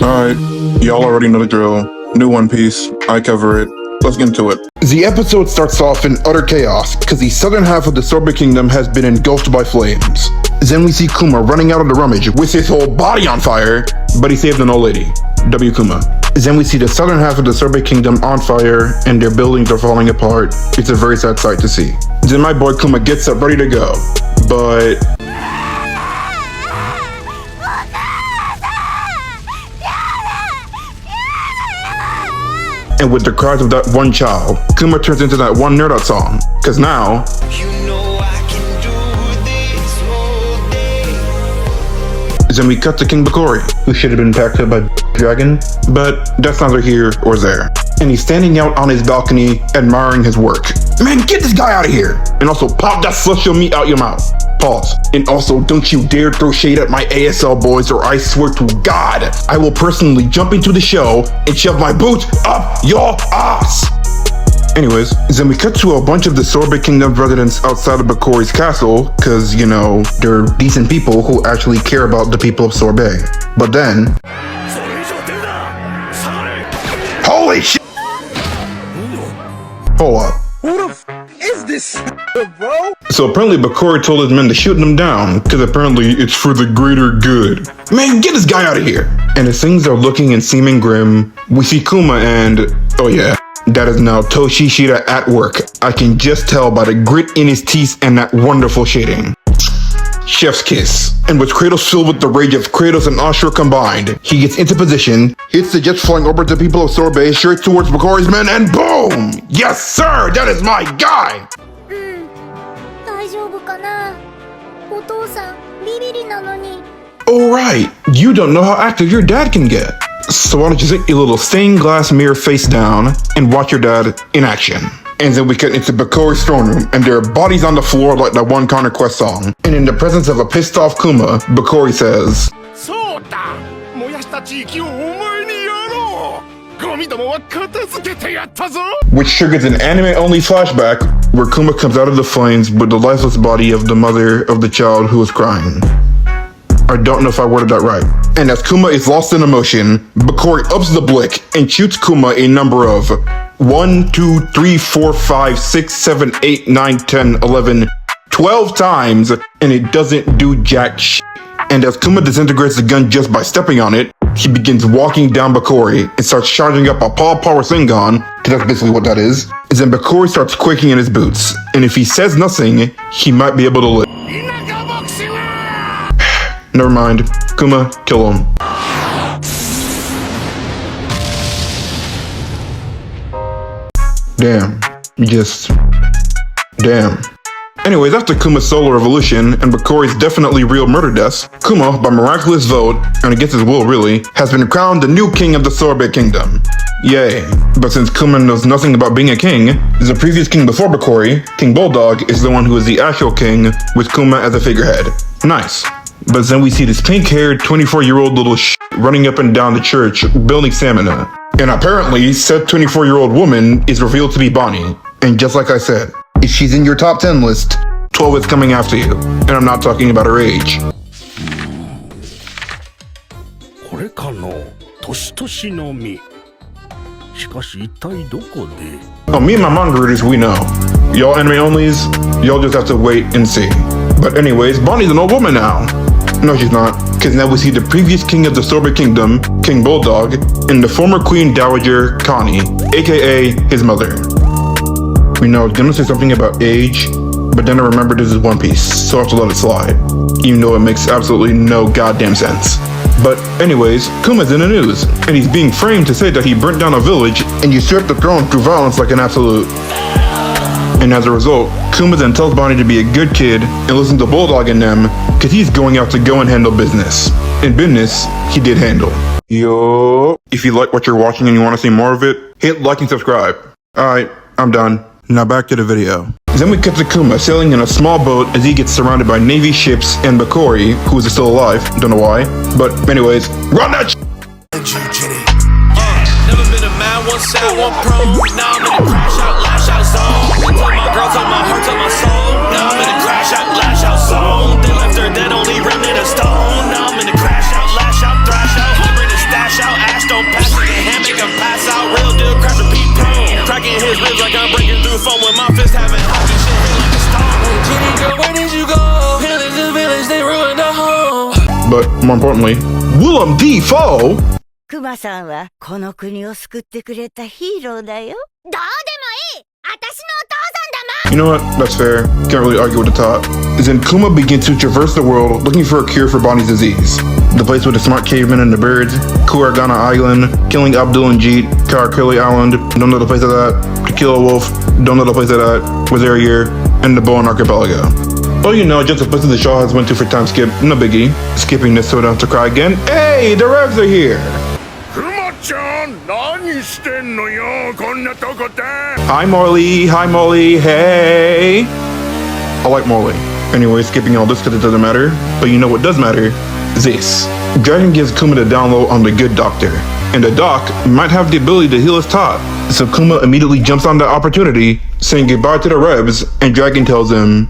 Alright, y'all already know the drill. New One Piece, I cover it. Let's get into it. The episode starts off in utter chaos, because the southern half of the Sorbet Kingdom has been engulfed by flames. Then we see Kuma running out of the rummage with his whole body on fire, but he saved an old lady, W. Kuma. Then we see the southern half of the Sorbet Kingdom on fire, and their buildings are falling apart. It's a very sad sight to see. Then my boy Kuma gets up ready to go, but... And with the cries of that one child, Kuma turns into that one nerd out song. Cause now, You know I can do this all day. then we cut to King Bakori, who should have been packed up by Dragon, but that's neither here or there. And he's standing out on his balcony, admiring his work. Man, get this guy out of here! And also pop that celestial meat out your mouth. Pause. And also, don't you dare throw shade at my ASL boys, or I swear to God, I will personally jump into the show and shove my boot up your ass! Anyways, then we cut to a bunch of the Sorbet Kingdom residents outside of Bakori's castle, cause, you know, they're decent people who actually care about the people of Sorbet. But then... Holy shit! Hold up. Who the f is this, bro? So apparently Bakori told his men to shoot them down, because apparently it's for the greater good. Man, get this guy out of here! And as things are looking and seeming grim, we see Kuma and... oh yeah, that is now Toshi Shida at work. I can just tell by the grit in his teeth and that wonderful shading. Chef's kiss. And with Kratos filled with the rage of Kratos and Ashura combined, he gets into position, hits the jets flying over the people of Sorbet straight towards Bakori's men, and boom! Yes sir, that is my guy! 大丈夫かなお父さんビビリなのに Alright, you don't know how active your dad can get. So why don't you sit your little stained glass mirror face down and watch your dad in action. And then we get into Bakori's throne room, and there are bodies on the floor like that one Counter Quest song. And in the presence of a pissed off Kuma, Bakori says, そうだ燃やした地域をお前にやろうゴミどもは片付けてやったぞ which triggers an anime-only flashback where Kuma comes out of the flames with the lifeless body of the mother of the child who was crying. I don't know if I worded that right. And as Kuma is lost in emotion, Bakori ups the blick and shoots Kuma a number of 1, 2, 3, 4, 5, 6, 7, 8, 9, 10, 11, 12 times, and it doesn't do jack shit. And as Kuma disintegrates the gun just by stepping on it, he begins walking down Bakori and starts charging up a Paul Power Singon, because that's basically what that is. And then Bakori starts quaking in his boots, and if he says nothing, he might be able to live. Never mind. Kuma, kill him. Damn. Just... damn. Anyways, after Kuma's solo revolution and Bakori's definitely real murder deaths, Kuma, by miraculous vote, and against his will really, has been crowned the new king of the Sorbet Kingdom. Yay. But since Kuma knows nothing about being a king, the previous king before Bakori, King Bulldog, is the one who is the actual king, with Kuma as a figurehead. Nice. But then we see this pink-haired 24-year-old little running up and down the church, building stamina. And apparently, said 24-year-old woman is revealed to be Bonnie. And just like I said, if she's in your top 10 list, 12 is coming after you. And I'm not talking about her age. これかの年々の実しかし一体どこで Oh, me and my manga readers, we know. Y'all anime onlys, y'all just have to wait and see. But anyways, Bonnie's an old woman now. No, she's not, because now we see the previous king of the Sorbet Kingdom, King Bulldog, and the former Queen Dowager, Connie, aka his mother. We know I was gonna say something about age, but then I remembered this is One Piece, so I have to let it slide, even though it makes absolutely no goddamn sense. But anyways, Kuma's in the news, and he's being framed to say that he burnt down a village and usurped the throne through violence like an absolute. And as a result, Kuma then tells Bonnie to be a good kid and listen to Bulldog and them, cause he's going out to go and handle business. And business, he did handle. Yo. If you like what you're watching and you want to see more of it, hit like and subscribe. Alright, I'm done. Now back to the video. Then we cut to Kuma sailing in a small boat as he gets surrounded by Navy ships and Bakori, who is still alive, don't know why. But anyways, run that Never been a man, one sad, one prone. Now I'm in a crash out, lash out zone. Told my girl, told my heart, told my soul. Now I'm in a crash out, lash out zone. They left her dead, only remnant of stone. Now I'm in a crash out, lash out, thrash out. Never in a stash out. but more importantly, Willem Dafoe. クマさんはこの国を救ってくれたヒーローだよ。どうでもいい、私のお父さんだもん。 You know what? That's fair. Can't really argue with the top. Then Kuma begins to traverse the world looking for a cure for Bonnie's disease. The place with the smart cavemen and the birds, Kuragana Island, killing Abdul and Jeet, Karakuri Island, don't know the place of that, To Kill a Wolf, don't know the place of that, Was There a Year, and the Bowen Archipelago. Oh, you know, just the places the Shaw has went to for time skip, no biggie. Skipping this so I don't have to cry again. Hey, the Revs are here! クマちゃん、何してんのよ、こんなとこで。 Hi Morley, hi Morley, hey! I like Morley. Anyway, skipping all this because it doesn't matter. But you know what does matter? This. Dragon gives Kuma the download on the good doctor. And the doc might have the ability to heal his top. So Kuma immediately jumps on that opportunity, saying goodbye to the Rebs, and Dragon tells him,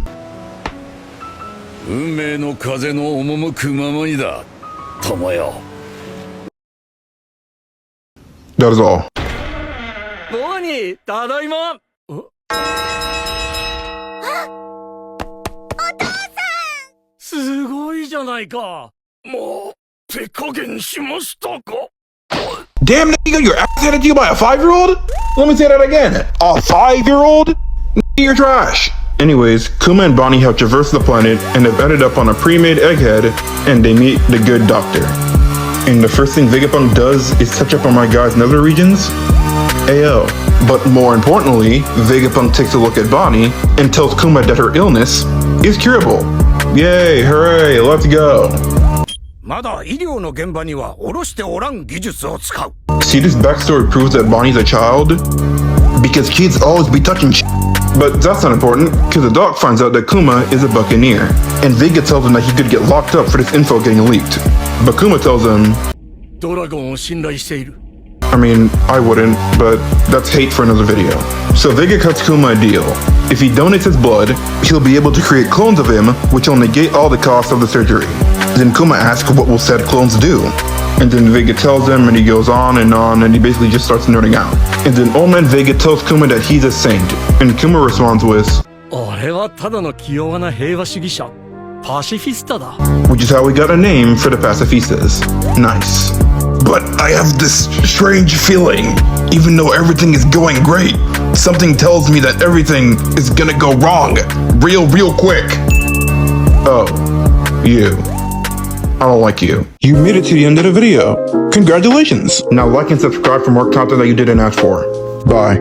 運命の風の赴くままにだ、友よ。 that is all. ボニー、ただいま。すごいじゃないか。もう手加減しましたか。 Damn nigga, your ass handed to you by a 5-year-old? Let me say that again. A 5-year-old? You're trash. Anyways, Kuma and Bonnie have traversed the planet and have ended up on a pre-made egghead, and they meet the good doctor. And the first thing Vegapunk does is touch up on my guy's nether regions? Ayo. But more importantly, Vegapunk takes a look at Bonnie and tells Kuma that her illness is curable. Yay, hooray, let's go. まだ医療の現場には下ろしておらん技術を使う。 See, this backstory proves that Bonnie's a child? Because kids always be touching shit. But that's not important, because the doc finds out that Kuma is a buccaneer. And Vega tells him that he could get locked up for this info getting leaked. But Kuma tells him, ドラゴンを信頼している。 I mean, I wouldn't, but that's hate for another video. So Vega cuts Kuma a deal. If he donates his blood, he'll be able to create clones of him, which will negate all the costs of the surgery. Then Kuma asks what will said clones do. And then Vega tells him, and he goes on, and he basically just starts nerding out. And then Old Man Vega tells Kuma that he's a saint, and Kuma responds with, 俺はただの気弱な平和主義者、パシフィスタだ。 which is how we got a name for the pacifistas. Nice. But I have this strange feeling, even though everything is going great, something tells me that everything is gonna go wrong real quick. Oh, you. I don't like you. You made it to the end of the video. Congratulations. Now like and subscribe for more content that you didn't ask for. Bye.